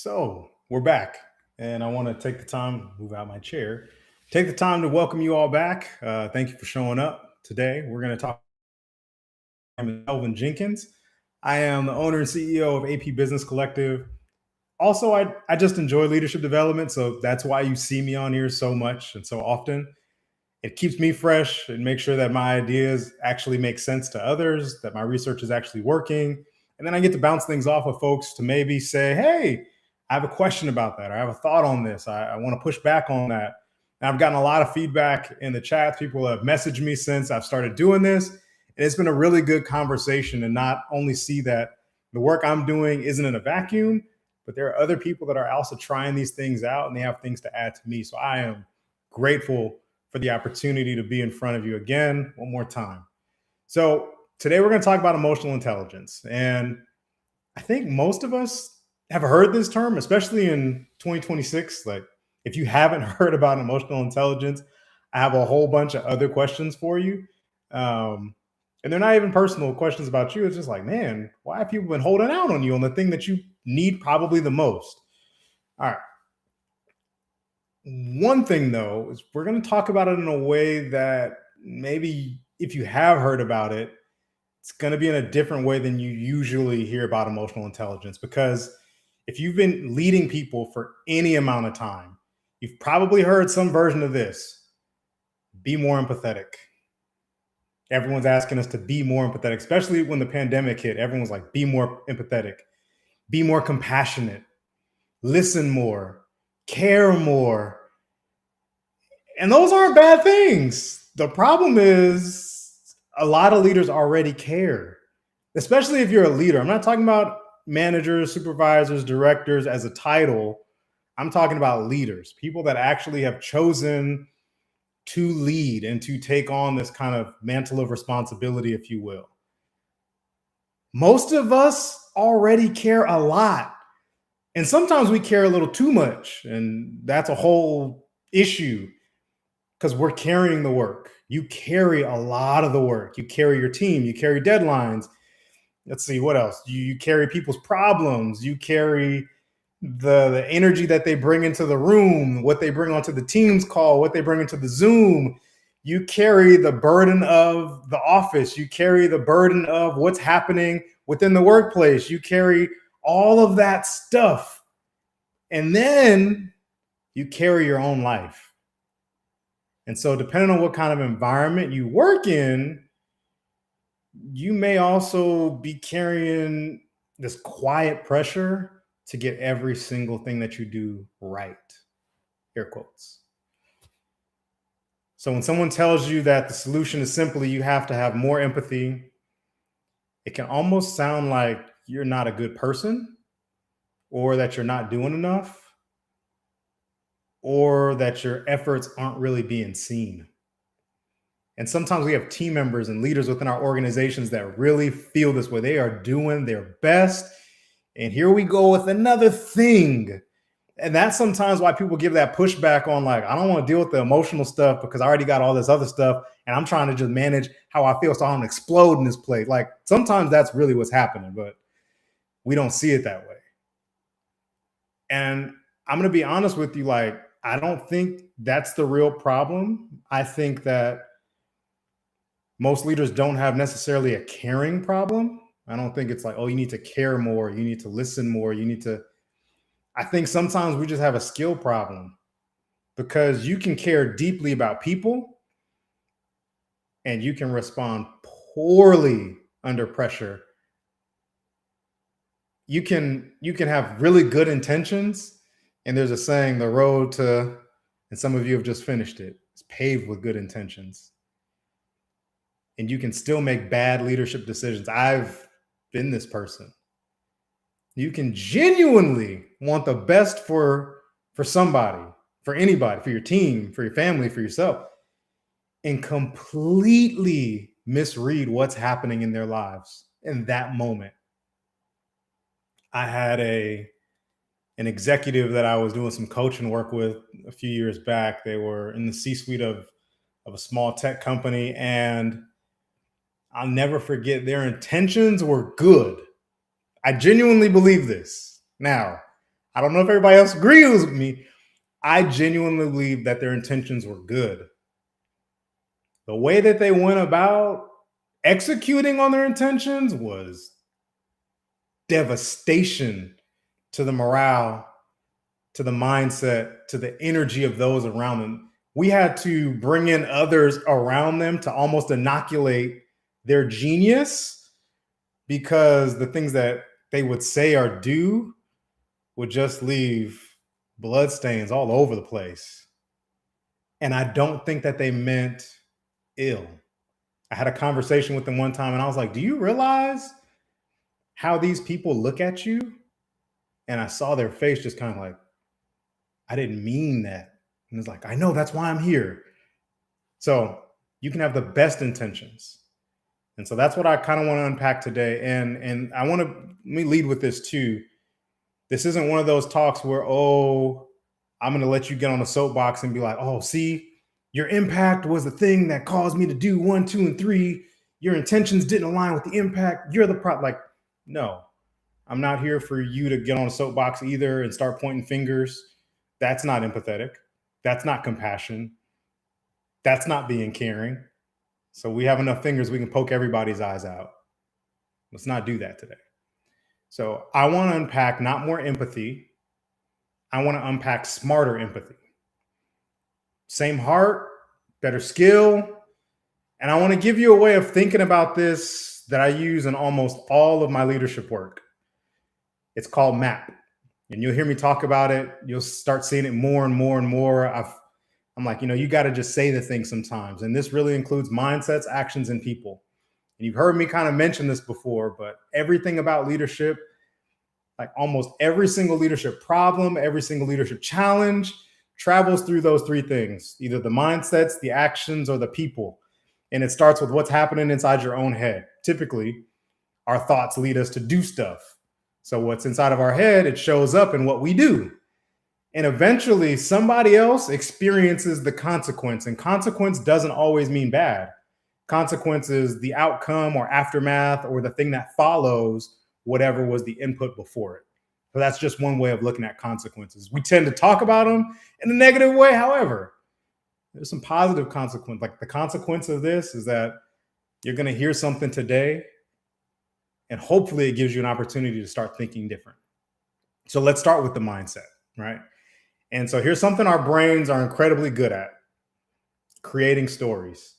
So we're back, and I want to take the time, move out my chair, take the time to welcome you all back. Thank you for showing up today. We're going to talk. I'm Elvin Jenkins. I am the owner and CEO of AP Business Collective. Also, I just enjoy leadership development, so that's why you see me on here so much and so often. It keeps me fresh and makes sure that my ideas actually make sense to others, that my research is actually working. And then I get to bounce things off of folks to maybe say, hey, I have a question about that, or I have a thought on this. I want to push back on that. And I've gotten a lot of feedback in the chat. People have messaged me since I've started doing this. And it's been a really good conversation to not only see that the work I'm doing isn't in a vacuum, but there are other people that are also trying these things out and they have things to add to me. So I am grateful for the opportunity to be in front of you again one more time. So today we're going to talk about emotional intelligence. And I think most of us have heard this term, especially in 2026. Like, if you haven't heard about emotional intelligence, I have a whole bunch of other questions for you. Um, and they're not even personal questions about you. It's just like, man, why have people been holding out on you on the thing that you need probably the most? All right. One thing, though, is we're going to talk about it in a way that maybe if you have heard about it, it's going to be in a different way than you usually hear about emotional intelligence. Because if you've been leading people for any amount of time, you've probably heard some version of this: be more empathetic. Everyone's asking us to be more empathetic, especially when the pandemic hit. Everyone's like, be more empathetic, be more compassionate, listen more, care more. And those aren't bad things. The problem is a lot of leaders already care, especially if you're a leader. I'm not talking about managers, supervisors, directors as a title. I'm talking about leaders, people that actually have chosen to lead and to take on this kind of mantle of responsibility, if you will. Most of us already care a lot. And sometimes we care a little too much. And that's a whole issue because we're carrying the work. You carry a lot of the work. You carry your team, you carry deadlines. Let's see, what else? You carry people's problems, you carry the energy that they bring into the room, what they bring onto the Teams call, what they bring into the Zoom. You carry the burden of the office. You carry the burden of what's happening within the workplace. You carry all of that stuff. And then you carry your own life. And so, depending on what kind of environment you work in, you may also be carrying this quiet pressure to get every single thing that you do right. Air quotes. So, when someone tells you that the solution is simply you have to have more empathy, it can almost sound like you're not a good person, or that you're not doing enough, or that your efforts aren't really being seen. And sometimes we have team members and leaders within our organizations that really feel this way. They are doing their best. And here we go with another thing. And that's sometimes why people give that pushback on, like, I don't want to deal with the emotional stuff because I already got all this other stuff and I'm trying to just manage how I feel so I don't explode in this place. Like, sometimes that's really what's happening, but we don't see it that way. And I'm going to be honest with you, like, I don't think that's the real problem. I think that most leaders don't have necessarily a caring problem. I don't think it's like, oh, you need to care more, you need to listen more, you need to. I think sometimes we just have a skill problem because you can care deeply about people and you can respond poorly under pressure. You can have really good intentions, and there's a saying, the road to, and some of you have just finished it, it's paved with good intentions. And you can still make bad leadership decisions. I've been this person. You can genuinely want the best for somebody, for anybody, for your team, for your family, for yourself, and completely misread what's happening in their lives in that moment. I had an executive that I was doing some coaching work with a few years back. They were in the C-suite of a small tech company, and I'll never forget, their intentions were good. I genuinely believe this. Now, I don't know if everybody else agrees with me. I genuinely believe that their intentions were good. The way that they went about executing on their intentions was devastation to the morale, to the mindset, to the energy of those around them. We had to bring in others around them to almost inoculate their genius, because the things that they would say or do would just leave bloodstains all over the place. And I don't think that they meant ill. I had a conversation with them one time and I was like, do you realize how these people look at you? And I saw their face just kind of like, I didn't mean that. And it's like, I know, that's why I'm here. So you can have the best intentions. And so that's what I kind of want to unpack today. And I want to let me lead with this too. This isn't one of those talks where, oh, I'm going to let you get on a soapbox and be like, oh, see, your impact was the thing that caused me to do 1, 2, and 3. Your intentions didn't align with the impact. You're the problem. Like, no, I'm not here for you to get on a soapbox either and start pointing fingers. That's not empathetic. That's not compassion. That's not being caring. So we have enough fingers, we can poke everybody's eyes out. Let's not do that today. So I want to unpack not more empathy. I want to unpack smarter empathy. Same heart, better skill. And I want to give you a way of thinking about this that I use in almost all of my leadership work. It's called MAP. And you'll hear me talk about it. You'll start seeing it more and more and more. I'm like, you got to just say the thing sometimes. And this really includes mindsets, actions, and people. And you've heard me kind of mention this before, but everything about leadership, like almost every single leadership problem, every single leadership challenge travels through those three things, either the mindsets, the actions, or the people. And it starts with what's happening inside your own head. Typically, our thoughts lead us to do stuff. So what's inside of our head, it shows up in what we do. And eventually somebody else experiences the consequence. And consequence doesn't always mean bad. Consequence is the outcome or aftermath or the thing that follows whatever was the input before it. So that's just one way of looking at consequences. We tend to talk about them in a negative way. However, there's some positive consequence. Like the consequence of this is that you're going to hear something today, and hopefully it gives you an opportunity to start thinking different. So let's start with the mindset, right? And so here's something our brains are incredibly good at: creating stories.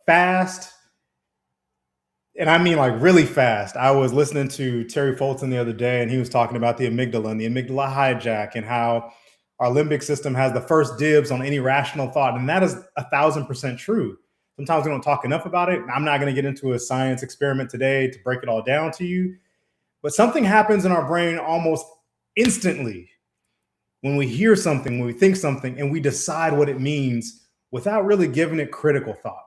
Fast. And I mean like really fast. I was listening to Terry Fulton the other day, and he was talking about the amygdala and the amygdala hijack and how our limbic system has the first dibs on any rational thought. And that is 1,000% true. Sometimes we don't talk enough about it. I'm not going to get into a science experiment today to break it all down to you, but something happens in our brain almost instantly when we hear something, when we think something, and we decide what it means without really giving it critical thought.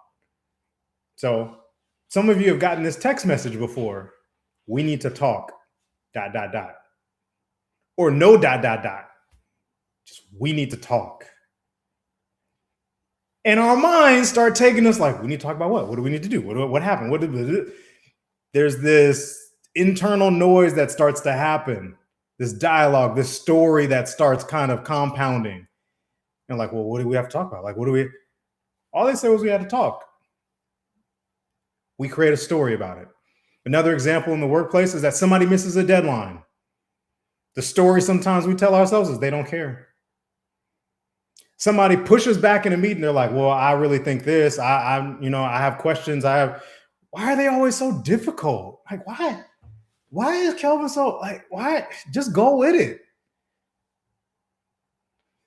So some of you have gotten this text message before. We need to talk, ... Or no ... Just we need to talk. And our minds start taking us like, we need to talk about what? What do we need to do? What happened? There's this internal noise that starts to happen, this dialogue, this story that starts kind of compounding. And like, well, what do we have to talk about? Like, all they said was we had to talk. We create a story about it. Another example in the workplace is that somebody misses a deadline. The story sometimes we tell ourselves is they don't care. Somebody pushes back in a meeting. They're like, well, I really think this. I have questions. Why are they always so difficult? Like, why? Why is Kelvin so why? Just go with it.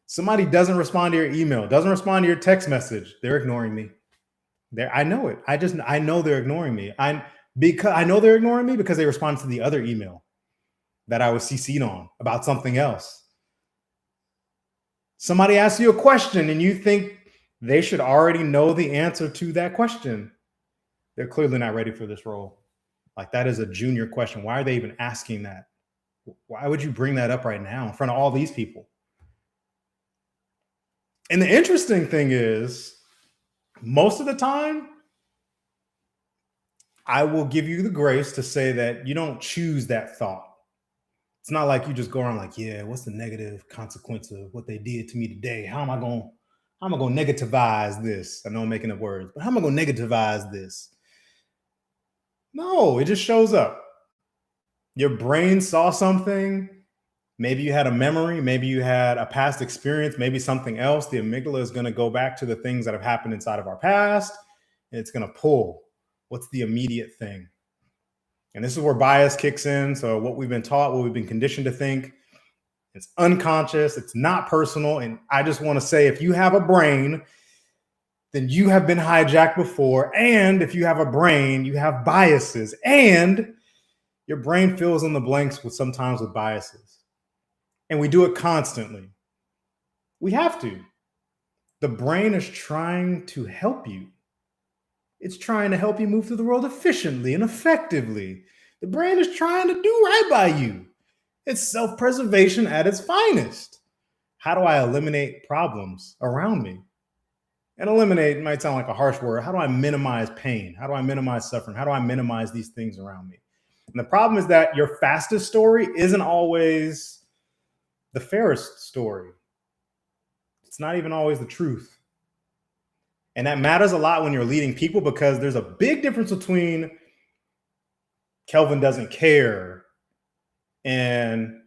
Somebody doesn't respond to your email, doesn't respond to your text message. They're ignoring me. I know it. I know they're ignoring me. I know they're ignoring me because they responded to the other email that I was CC'd on about something else. Somebody asks you a question and you think they should already know the answer to that question. They're clearly not ready for this role. Like, that is a junior question. Why are they even asking that? Why would you bring that up right now in front of all these people? And the interesting thing is, most of the time, I will give you the grace to say that you don't choose that thought. It's not like you just go around like, yeah, what's the negative consequence of what they did to me today? How am I gonna negativize this? I know I'm making up words, but how am I gonna negativize this? No, it just shows up. Your brain saw something. Maybe you had a memory, maybe you had a past experience, maybe something else. The amygdala is going to go back to the things that have happened inside of our past, and it's going to pull what's the immediate thing. And this is where bias kicks in. So, what we've been taught, what we've been conditioned to think, it's unconscious, it's not personal. And I just want to say if you have a brain, then you have been hijacked before. And if you have a brain, you have biases. And your brain fills in the blanks with sometimes with biases. And we do it constantly. We have to. The brain is trying to help you. It's trying to help you move through the world efficiently and effectively. The brain is trying to do right by you. It's self-preservation at its finest. How do I eliminate problems around me? And eliminate might sound like a harsh word. How do I minimize pain? How do I minimize suffering? How do I minimize these things around me? And the problem is that your fastest story isn't always the fairest story. It's not even always the truth. And that matters a lot when you're leading people because there's a big difference between Kelvin doesn't care and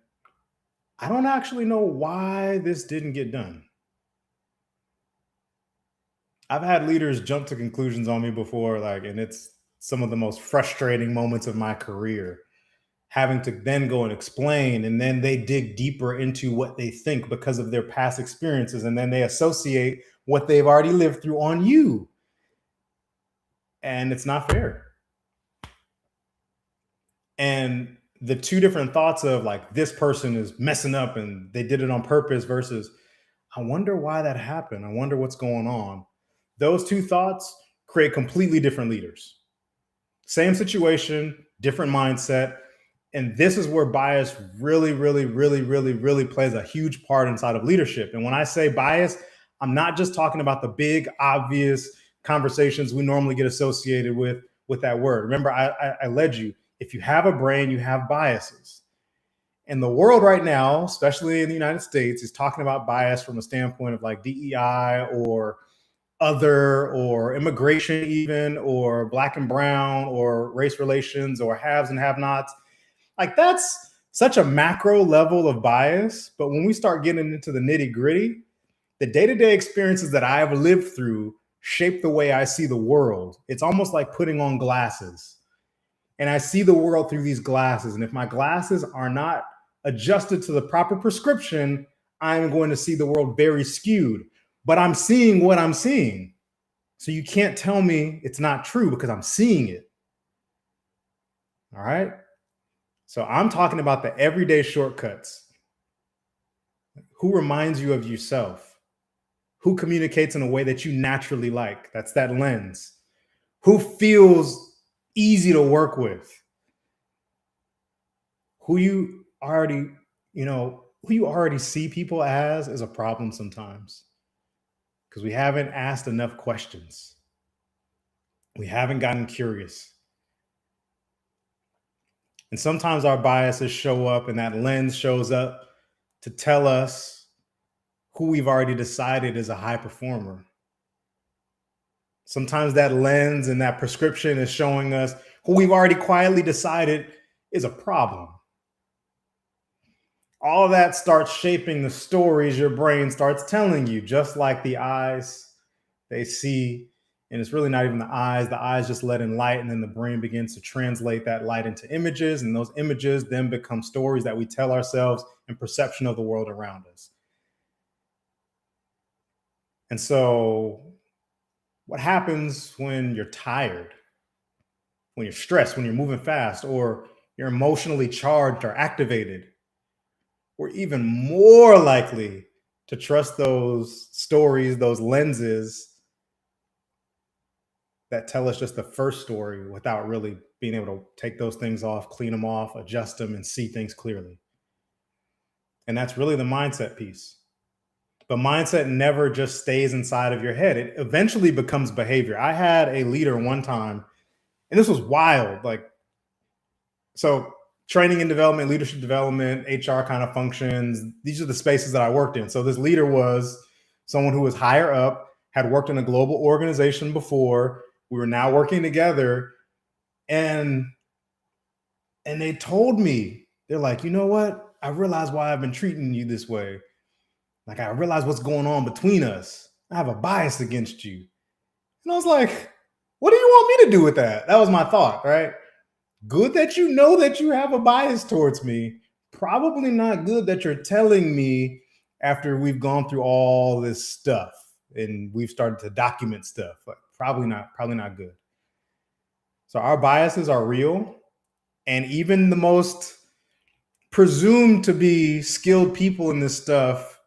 I don't actually know why this didn't get done. I've had leaders jump to conclusions on me before, and it's some of the most frustrating moments of my career, having to then go and explain, and then they dig deeper into what they think because of their past experiences, and then they associate what they've already lived through on you. And it's not fair. And the two different thoughts of this person is messing up and they did it on purpose versus, I wonder why that happened. I wonder what's going on. Those two thoughts create completely different leaders. Same situation, different mindset. And this is where bias really, really, really, really, really plays a huge part inside of leadership. And when I say bias, I'm not just talking about the big, obvious conversations we normally get associated with that word. Remember, I led you. If you have a brain, you have biases. And the world right now, especially in the United States, is talking about bias from a standpoint of DEI or other or immigration even, or black and brown or race relations or haves and have-nots. That's such a macro level of bias. But when we start getting into the nitty gritty, the day-to-day experiences that I have lived through shape the way I see the world. It's almost like putting on glasses. And I see the world through these glasses. And if my glasses are not adjusted to the proper prescription, I'm going to see the world very skewed. But I'm seeing what I'm seeing. So you can't tell me it's not true because I'm seeing it. All right? So I'm talking about the everyday shortcuts. Who reminds you of yourself? Who communicates in a way that you naturally like? That's that lens. Who feels easy to work with? Who you already see people as is a problem sometimes because we haven't asked enough questions. We haven't gotten curious. And sometimes our biases show up and that lens shows up to tell us who we've already decided is a high performer. Sometimes that lens and that prescription is showing us who we've already quietly decided is a problem. All of that starts shaping the stories your brain starts telling you, just like the eyes, they see. And it's really not even the eyes just let in light, and then the brain begins to translate that light into images, and those images then become stories that we tell ourselves and perception of the world around us. And so what happens when you're tired, when you're stressed, when you're moving fast, or you're emotionally charged or activated? We're even more likely to trust those stories, those lenses that tell us just the first story without really being able to take those things off, clean them off, adjust them, and see things clearly. And that's really the mindset piece. But mindset never just stays inside of your head. It eventually becomes behavior. I had a leader one time, and this was wild. So training and development, leadership development, HR kind of functions. These are the spaces that I worked in. So this leader was someone who was higher up, had worked in a global organization before. We were now working together, and they told me, they're like, you know what? I realize why I've been treating you this way. Like, I realize what's going on between us. I have a bias against you. And I was like, what do you want me to do with that? That was my thought, right? Good that you know that you have a bias towards me. Probably not good that you're telling me after we've gone through all this stuff and we've started to document stuff. Like, probably not good. So our biases are real. And even the most presumed to be skilled people in this stuff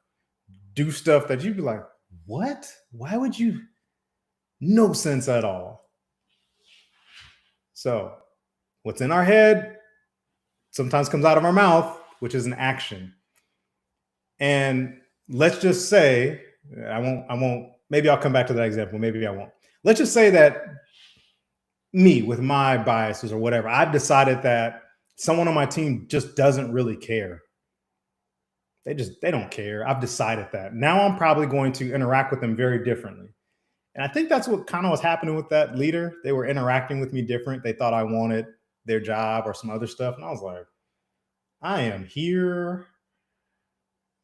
do stuff that you'd be like, what? Why would you? No sense at all. So what's in our head sometimes comes out of our mouth, which is an action. And let's just say, maybe I'll come back to that example. Maybe I won't. Let's just say that me, with my biases or whatever, I've decided that someone on my team just doesn't really care. They don't care. I've decided that. Now I'm probably going to interact with them very differently. And I think that's what kind of was happening with that leader. They were interacting with me different. They thought I wanted their job or some other stuff. And I was like, I am here,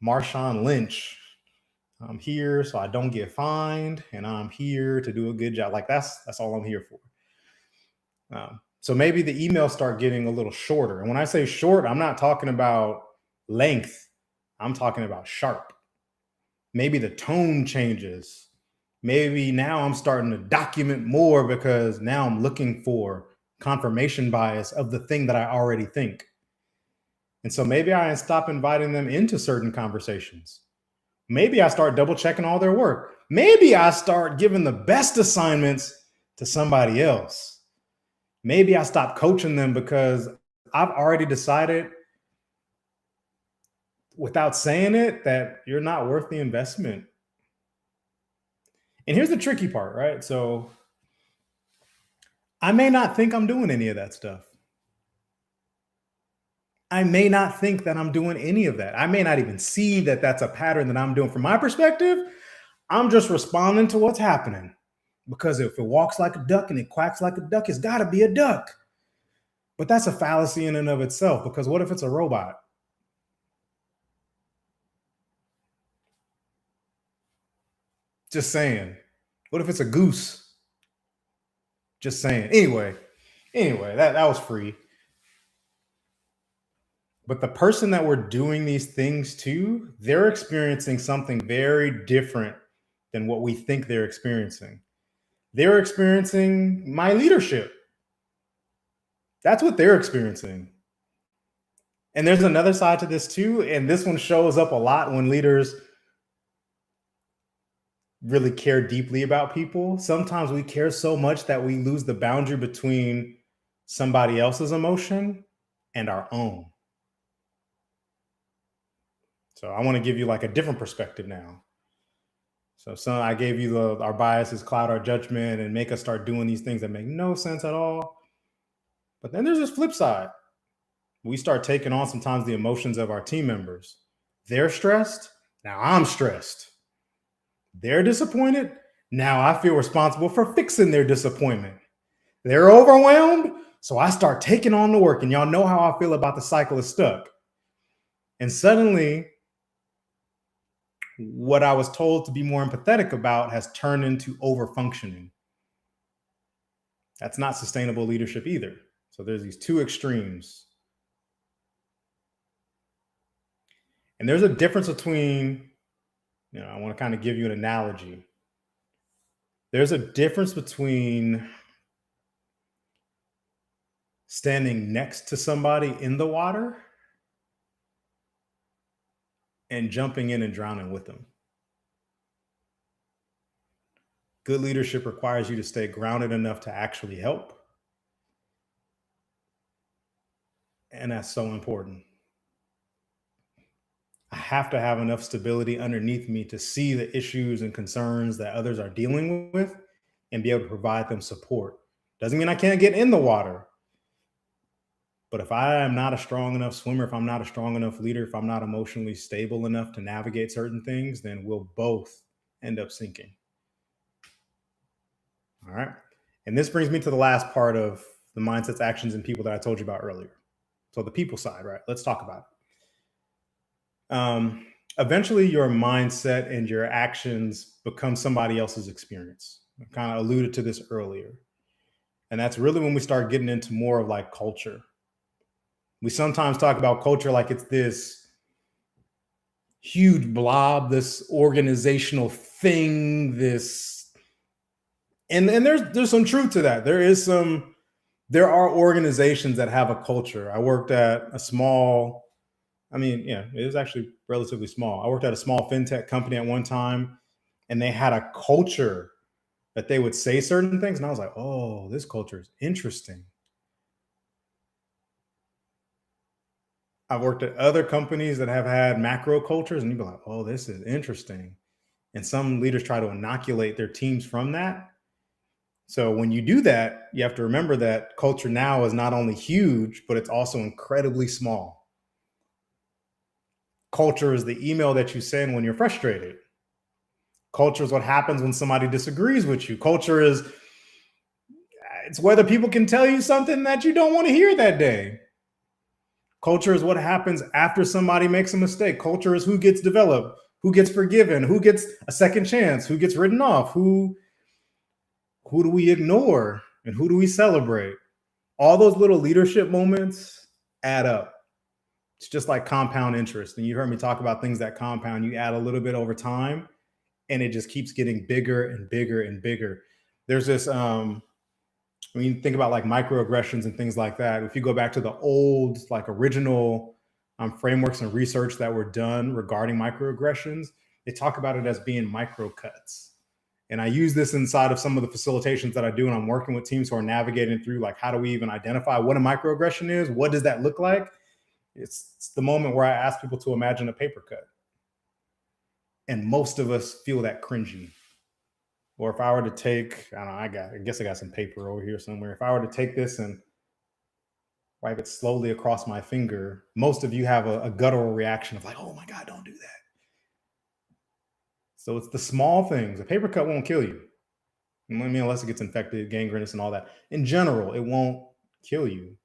Marshawn Lynch. I'm here so I don't get fined, and I'm here to do a good job. Like, that's all I'm here for. So maybe the emails start getting a little shorter. And when I say short, I'm not talking about length. I'm talking about sharp. Maybe the tone changes. Maybe now I'm starting to document more because now I'm looking for confirmation bias of the thing that I already think. And so maybe I stop inviting them into certain conversations. Maybe I start double checking all their work. Maybe I start giving the best assignments to somebody else. Maybe I stop coaching them because I've already decided without saying it that you're not worth the investment. And here's the tricky part, right? So I may not think I'm doing any of that stuff. I may not think that I'm doing any of that. I may not even see that that's a pattern that I'm doing. From my perspective, I'm just responding to what's happening. Because if it walks like a duck and it quacks like a duck, it's got to be a duck. But that's a fallacy in and of itself, because what if it's a robot? Just saying. What if it's a goose? Just saying. Anyway, that was free. But the person that we're doing these things to, they're experiencing something very different than what we think they're experiencing. They're experiencing my leadership. That's what they're experiencing. And there's another side to this too. And this one shows up a lot when leaders really care deeply about people. Sometimes we care so much that we lose the boundary between somebody else's emotion and our own. So I want to give you like a different perspective now. So I gave you our biases cloud our judgment and make us start doing these things that make no sense at all. But then there's this flip side. We start taking on sometimes the emotions of our team members. They're stressed. Now I'm stressed. They're disappointed. Now I feel responsible for fixing their disappointment. They're overwhelmed. So I start taking on the work. And y'all know how I feel about the cycle of stuck. And suddenly, what I was told to be more empathetic about has turned into overfunctioning. That's not sustainable leadership either. So there's these two extremes. And there's a difference between, I want to kind of give you an analogy. There's a difference between standing next to somebody in the water and jumping in and drowning with them. Good leadership requires you to stay grounded enough to actually help. And that's so important. I have to have enough stability underneath me to see the issues and concerns that others are dealing with and be able to provide them support. Doesn't mean I can't get in the water. But if I am not a strong enough swimmer, if I'm not a strong enough leader, if I'm not emotionally stable enough to navigate certain things, then we'll both end up sinking. All right. And this brings me to the last part of the mindsets, actions, and people that I told you about earlier. So the people side, right? Let's talk about it. Eventually, your mindset and your actions become somebody else's experience. I kind of alluded to this earlier. And that's really when we start getting into more of like culture. We sometimes talk about culture like it's this huge blob, this organizational thing, this and there's some truth to that. There are organizations that have a culture. I worked at a small, I mean, yeah, it was actually relatively small. I worked at a small fintech company at one time, and they had a culture that they would say certain things. And I was like, oh, this culture is interesting. I've worked at other companies that have had macro cultures, and you'd be like, oh, this is interesting. And some leaders try to inoculate their teams from that. So when you do that, you have to remember that culture now is not only huge, but it's also incredibly small. Culture is the email that you send when you're frustrated. Culture is what happens when somebody disagrees with you. Culture is it's whether people can tell you something that you don't want to hear that day. Culture is what happens after somebody makes a mistake. Culture is who gets developed, who gets forgiven, who gets a second chance, who gets written off, who do we ignore, and who do we celebrate? All those little leadership moments add up. It's just like compound interest. And you heard me talk about things that compound. You add a little bit over time, and it just keeps getting bigger and bigger and bigger. There's this when you think about like microaggressions and things like that, if you go back to the old, like original frameworks and research that were done regarding microaggressions, they talk about it as being micro cuts. And I use this inside of some of the facilitations that I do, and I'm working with teams who are navigating through like, how do we even identify what a microaggression is? What does that look like? It's the moment where I ask people to imagine a paper cut. And most of us feel that cringy. Or if I were to take, I don't know, I guess I got some paper over here somewhere. If I were to take this and wipe it slowly across my finger, most of you have a guttural reaction of like, oh my God, don't do that. So it's the small things. A paper cut won't kill you. I mean, unless it gets infected, gangrenous, and all that. In general, it won't kill you.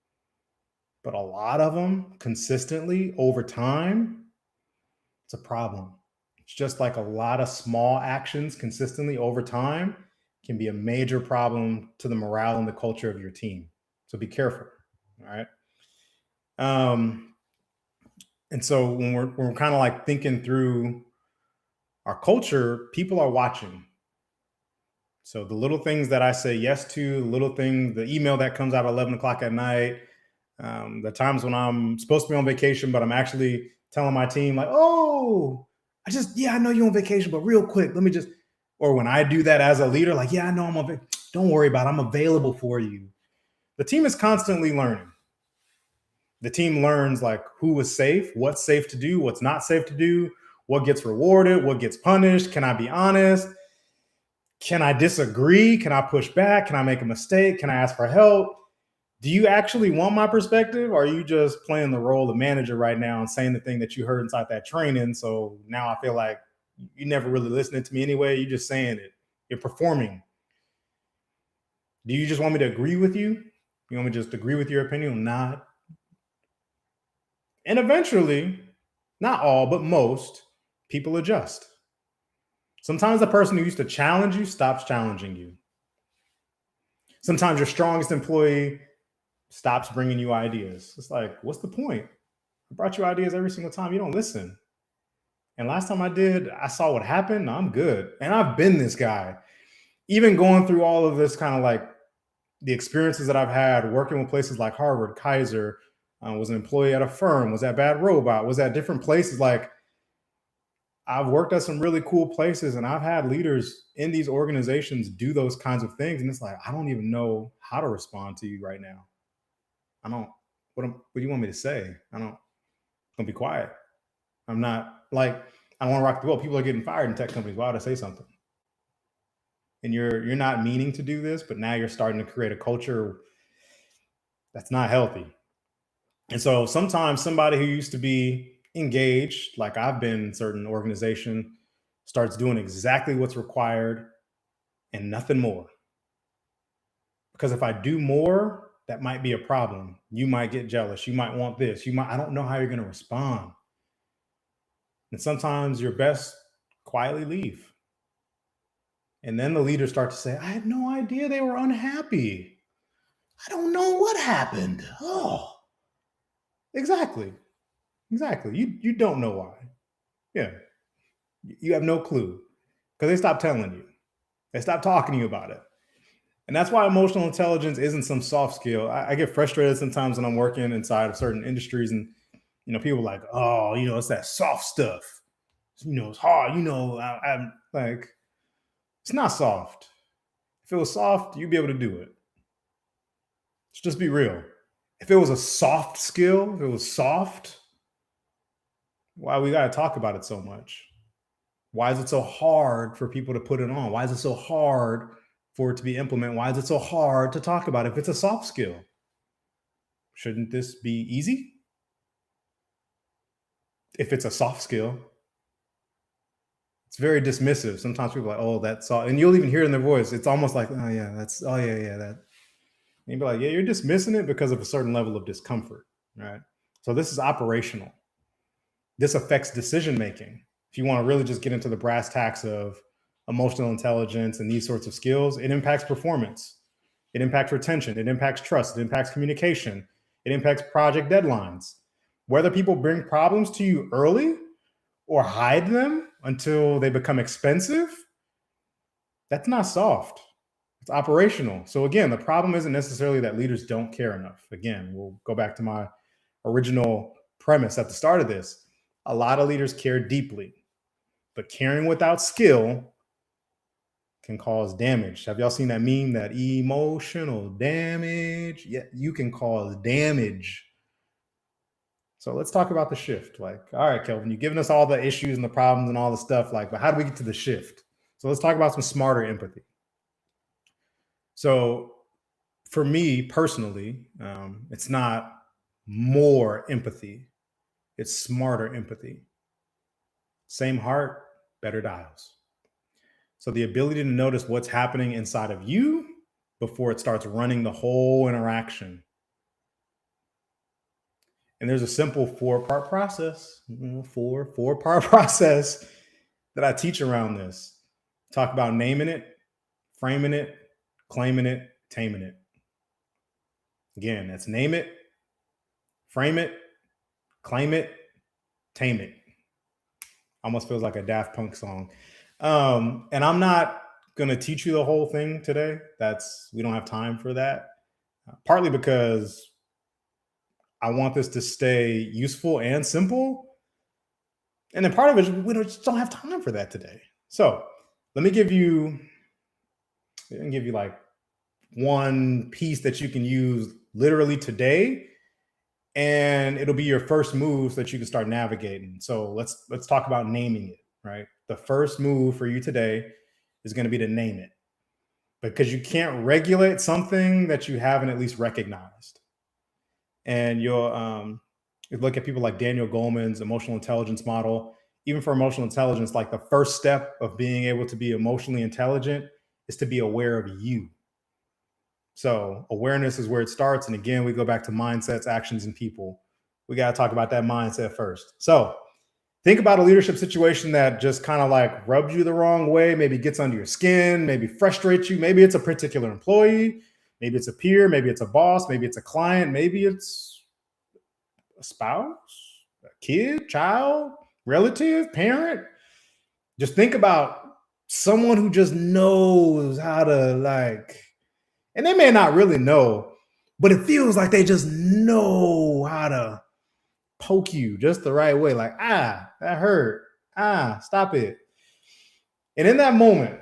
But a lot of them consistently over time, it's a problem. It's just like a lot of small actions consistently over time can be a major problem to the morale and the culture of your team. So be careful. All right. Um, and so when we're kind of like thinking through our culture, people are watching. So the little things that I say yes to, the little things, the email that comes out at 11 o'clock at night, the times when I'm supposed to be on vacation, but I'm actually telling my team like, oh, I know you're on vacation, but real quick, let me just, or when I do that as a leader, like, yeah, I know I'm on vacation. Don't worry about it. I'm available for you. The team is constantly learning. The team learns like who is safe, what's safe to do, what's not safe to do, what gets rewarded, what gets punished. Can I be honest? Can I disagree? Can I push back? Can I make a mistake? Can I ask for help? Do you actually want my perspective? Or are you just playing the role of manager right now and saying the thing that you heard inside that training? So now I feel like you never really listening to me anyway. You're just saying it. You're performing. Do you just want me to agree with you? You want me to just agree with your opinion or not? And eventually, not all, but most people adjust. Sometimes the person who used to challenge you stops challenging you. Sometimes your strongest employee stops bringing you ideas. It's like, what's the point? I brought you ideas every single time. You don't listen. And last time I did, I saw what happened. I'm good. And I've been this guy. Even going through all of this kind of like the experiences that I've had working with places like Harvard, Kaiser, was an employee at a firm, was at Bad Robot, was at different places. Like I've worked at some really cool places and I've had leaders in these organizations do those kinds of things. And it's like, I don't even know how to respond to you right now. I don't, what do you want me to say? I don't, I'm gonna be quiet. I'm not like, I want to rock the boat. People are getting fired in tech companies. Why would I say something? And you're not meaning to do this, but now you're starting to create a culture that's not healthy. And so sometimes somebody who used to be engaged, like I've been in certain organization, starts doing exactly what's required and nothing more. Because if I do more, that might be a problem. You might get jealous. You might want this. I don't know how you're going to respond. And sometimes you're best quietly leave. And then the leaders start to say, I had no idea they were unhappy. I don't know what happened. Oh, exactly. Exactly. You don't know why. Yeah. You have no clue because they stopped telling you. They stopped talking to you about it. And that's why emotional intelligence isn't some soft skill. I get frustrated sometimes when I'm working inside of certain industries and people are like, oh, it's that soft stuff. It's hard. I'm like, it's not soft. If it was soft, you'd be able to do it. Let's just be real. If it was a soft skill, if it was soft, why we got to talk about it so much? Why is it so hard for people to put it on? Why is it so hard for it to be implemented? Why is it so hard to talk about if it's a soft skill? Shouldn't this be easy? If it's a soft skill, it's very dismissive. Sometimes people are like, oh, that's soft. And you'll even hear it in their voice. It's almost like, oh, yeah, oh, yeah, that. And you'd be like, yeah, you're dismissing it because of a certain level of discomfort, right? So this is operational. This affects decision making. If you want to really just get into the brass tacks of emotional intelligence and these sorts of skills, it impacts performance. It impacts retention. It impacts trust. It impacts communication. It impacts project deadlines. Whether people bring problems to you early or hide them until they become expensive, that's not soft. It's operational. So again, the problem isn't necessarily that leaders don't care enough. Again, we'll go back to my original premise at the start of this. A lot of leaders care deeply, but caring without skill can cause damage. Have y'all seen that meme, that emotional damage? Yeah, you can cause damage. So let's talk about the shift. Like, all right, Kelvin, you've given us all the issues and the problems and all the stuff. Like, but how do we get to the shift? So let's talk about some smarter empathy. So for me personally, it's not more empathy, it's smarter empathy. Same heart, better dials. So the ability to notice what's happening inside of you before it starts running the whole interaction. And there's a simple four-part process, four-part process that I teach around this. Talk about naming it, framing it, claiming it, taming it. Again, that's name it, frame it, claim it, tame it. Almost feels like a Daft Punk song. And I'm not going to teach you the whole thing today. We don't have time for that. Partly because I want this to stay useful and simple. And then part of it is we just don't have time for that today. So let me give you like one piece that you can use literally today, and it'll be your first moves that you can start navigating. So let's talk about naming it, right? The first move for you today is going to be to name it, because you can't regulate something that you haven't at least recognized. And you look at people like Daniel Goleman's emotional intelligence model. Even for emotional intelligence, like the first step of being able to be emotionally intelligent is to be aware of you. So awareness is where it starts. And again, we go back to mindsets, actions, and people. We got to talk about that mindset first. So think about a leadership situation that just kind of like rubs you the wrong way, maybe gets under your skin, maybe frustrates you. Maybe it's a particular employee, maybe it's a peer, maybe it's a boss, maybe it's a client, maybe it's a spouse, a kid, child, relative, parent. Just think about someone who just knows how to and they may not really know, but it feels like they just know how to poke you just the right way. Like, that hurt. Stop it. And in that moment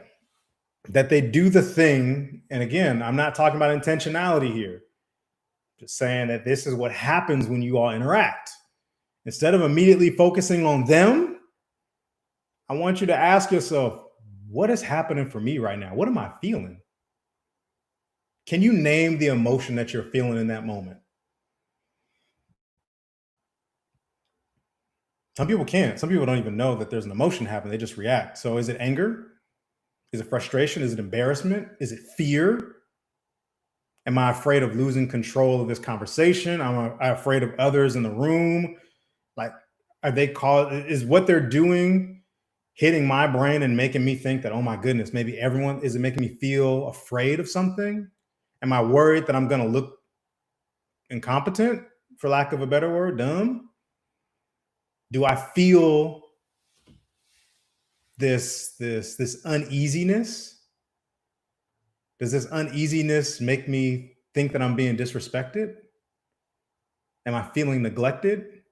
that they do the thing, and again, I'm not talking about intentionality here, just saying that this is what happens when you all interact. Instead of immediately focusing on them, I want you to ask yourself, what is happening for me right now? What am I feeling? Can you name the emotion that you're feeling in that moment? Some people can't. Some people don't even know that there's an emotion happening. They just react. So is it anger? Is it frustration? Is it embarrassment? Is it fear? Am I afraid of losing control of this conversation? Am I afraid of others in the room? Like, are they called? Is what they're doing hitting my brain and making me think that, oh my goodness, maybe everyone, is it making me feel afraid of something? Am I worried that I'm going to look incompetent, for lack of a better word, dumb? Do I feel this uneasiness? Does this uneasiness make me think that I'm being disrespected? Am I feeling neglected,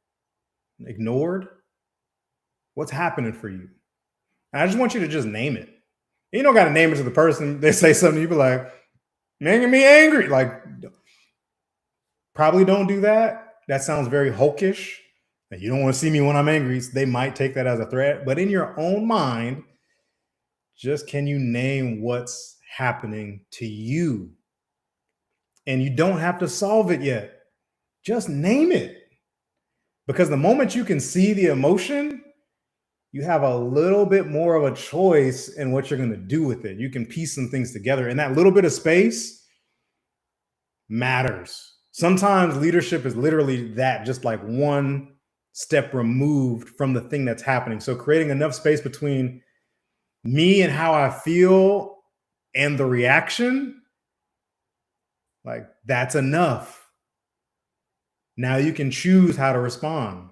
ignored? What's happening for you? And I just want you to just name it. You don't got to name it to the person. They say something, you be like, making me angry. Like, probably don't do that. That sounds very hulkish. You don't want to see me when I'm angry. They might take that as a threat. But in your own mind, just can you name what's happening to you? And you don't have to solve it yet. Just name it. Because the moment you can see the emotion, you have a little bit more of a choice in what you're going to do with it. You can piece some things together. And that little bit of space matters. Sometimes leadership is literally that, just like one step removed from the thing that's happening. So creating enough space between me and how I feel and the reaction, like, that's enough. Now you can choose how to respond.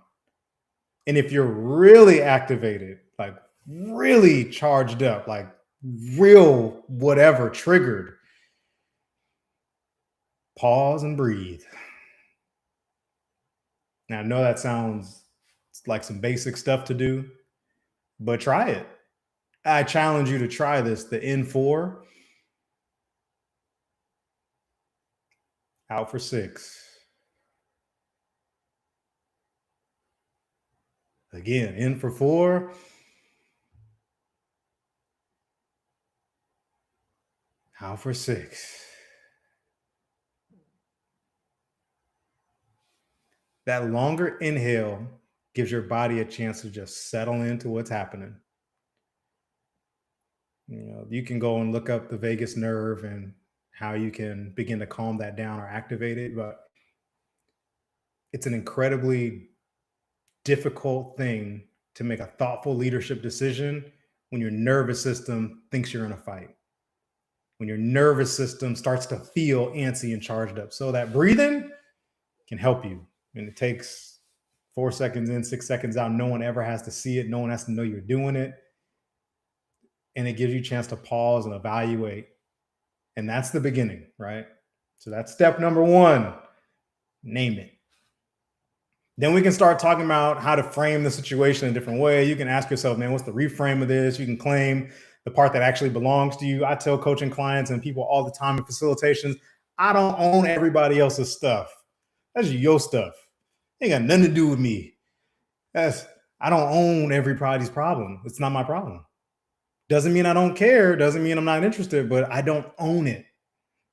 And if you're really activated, like really charged up, like real whatever triggered, pause and breathe. Now, I know that sounds like some basic stuff to do, but try it. I challenge you to try this. The N4, out for 6. Again, in for 4, out for 6. That longer inhale gives your body a chance to just settle into what's happening. You can go and look up the vagus nerve and how you can begin to calm that down or activate it, but it's an incredibly difficult thing to make a thoughtful leadership decision when your nervous system thinks you're in a fight, when your nervous system starts to feel antsy and charged up. So that breathing can help you. And it takes 4 seconds in, 6 seconds out. No one ever has to see it. No one has to know you're doing it. And it gives you a chance to pause and evaluate. And that's the beginning, right? So that's step number 1. Name it. Then we can start talking about how to frame the situation in a different way. You can ask yourself, man, what's the reframe of this? You can claim the part that actually belongs to you. I tell coaching clients and people all the time in facilitations, I don't own everybody else's stuff. That's your stuff. It ain't got nothing to do with me. I don't own everybody's problem. It's not my problem. Doesn't mean I don't care. Doesn't mean I'm not interested, but I don't own it.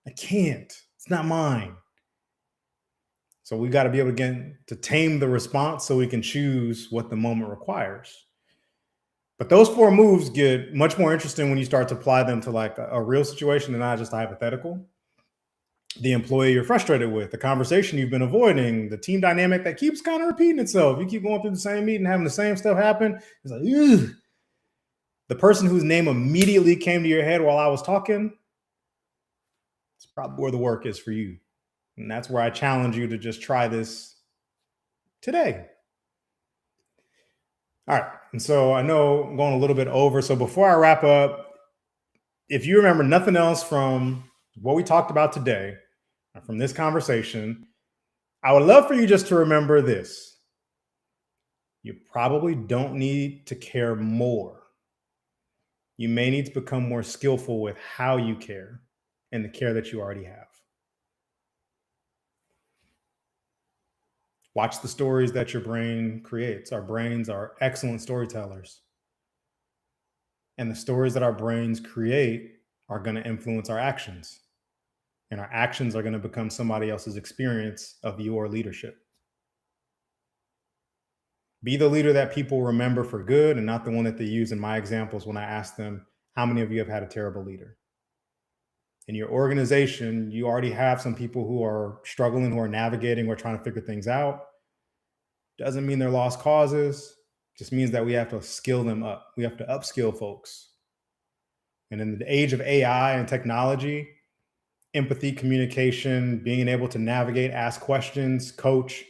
I can't. It's not mine. So we got to be able to tame the response so we can choose what the moment requires. But those 4 moves get much more interesting when you start to apply them to like a real situation and not just a hypothetical. The employee you're frustrated with, the conversation you've been avoiding, the team dynamic that keeps kind of repeating itself. You keep going through the same meeting, having the same stuff happen. It's like, ugh. The person whose name immediately came to your head while I was talking, it's probably where the work is for you. And that's where I challenge you to just try this today. All right. And so I know I'm going a little bit over. So before I wrap up, if you remember nothing else from what we talked about today, from this conversation, I would love for you just to remember this. You probably don't need to care more. You may need to become more skillful with how you care and the care that you already have. Watch the stories that your brain creates. Our brains are excellent storytellers. And the stories that our brains create are going to influence our actions. And our actions are going to become somebody else's experience of your leadership. Be the leader that people remember for good and not the one that they use in my examples when I ask them, how many of you have had a terrible leader? In your organization, you already have some people who are struggling, who are navigating or trying to figure things out. Doesn't mean they're lost causes. Just means that we have to skill them up. We have to upskill folks. And in the age of AI and technology, empathy, communication, being able to navigate, ask questions, coach,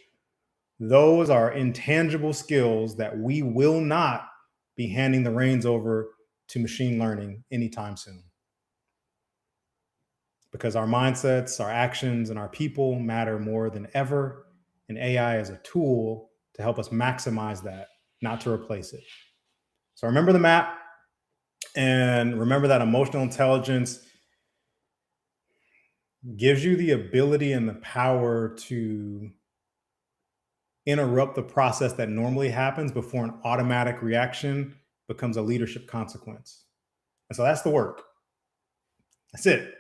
those are intangible skills that we will not be handing the reins over to machine learning anytime soon. Because our mindsets, our actions, and our people matter more than ever. And AI is a tool to help us maximize that, not to replace it. So remember the map, and remember that emotional intelligence gives you the ability and the power to interrupt the process that normally happens before an automatic reaction becomes a leadership consequence. And so that's the work. That's it.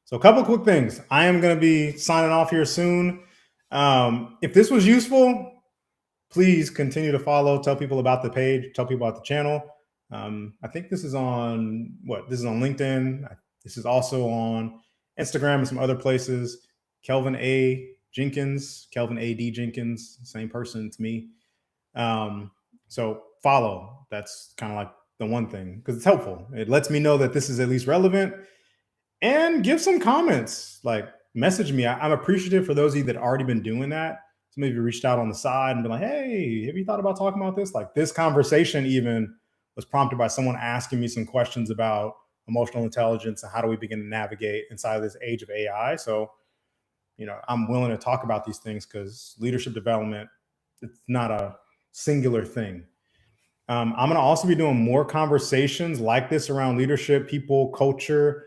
So a couple of quick things. I am going to be signing off here soon. If this was useful, please continue to follow, tell people about the page, tell people about the channel. I think this is on This is on LinkedIn. This is also on Instagram and some other places. Kelvin A. Jenkins, Kelvin A.D. Jenkins, same person to me. So follow. That's kind of like the one thing, because it's helpful. It lets me know that this is at least relevant. And give some comments, like message me. I'm appreciative for those of you that already been doing that. Some of you reached out on the side and been like, hey, have you thought about talking about this? Like this conversation even was prompted by someone asking me some questions about emotional intelligence and how do we begin to navigate inside of this age of AI. So, I'm willing to talk about these things because leadership development, it's not a singular thing. I'm going to also be doing more conversations like this around leadership, people, culture,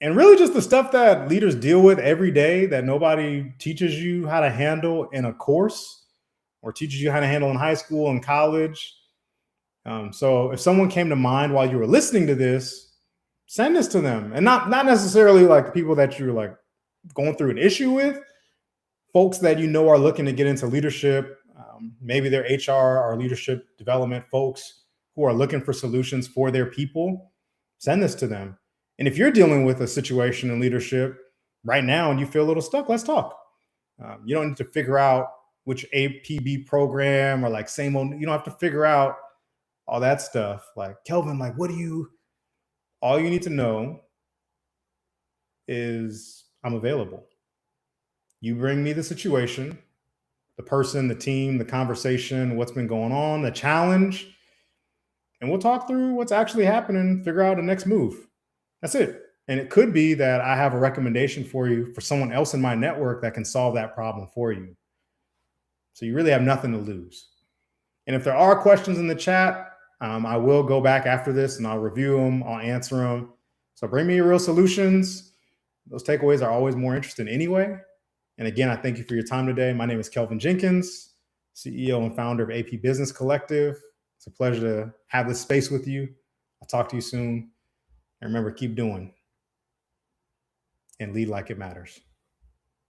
and really just the stuff that leaders deal with every day that nobody teaches you how to handle in a course or teaches you how to handle in high school and college. So if someone came to mind while you were listening to this, send this to them, and not necessarily like the people that you're like going through an issue with, folks that are looking to get into leadership. Maybe they're HR or leadership development folks who are looking for solutions for their people. Send this to them. And if you're dealing with a situation in leadership right now and you feel a little stuck, let's talk. You don't need to figure out which APB program or like same old, you don't have to figure out all that stuff. Like, Kelvin, like, all you need to know is I'm available. You bring me the situation, the person, the team, the conversation, what's been going on, the challenge, and we'll talk through what's actually happening, figure out the next move. That's it. And it could be that I have a recommendation for you for someone else in my network that can solve that problem for you. So you really have nothing to lose. And if there are questions in the chat, I will go back after this and I'll review them, I'll answer them. So bring me your real solutions. Those takeaways are always more interesting anyway. And again, I thank you for your time today. My name is Kelvin Jenkins, CEO and founder of AP Business Collective. It's a pleasure to have this space with you. I'll talk to you soon. And remember, keep doing and lead like it matters.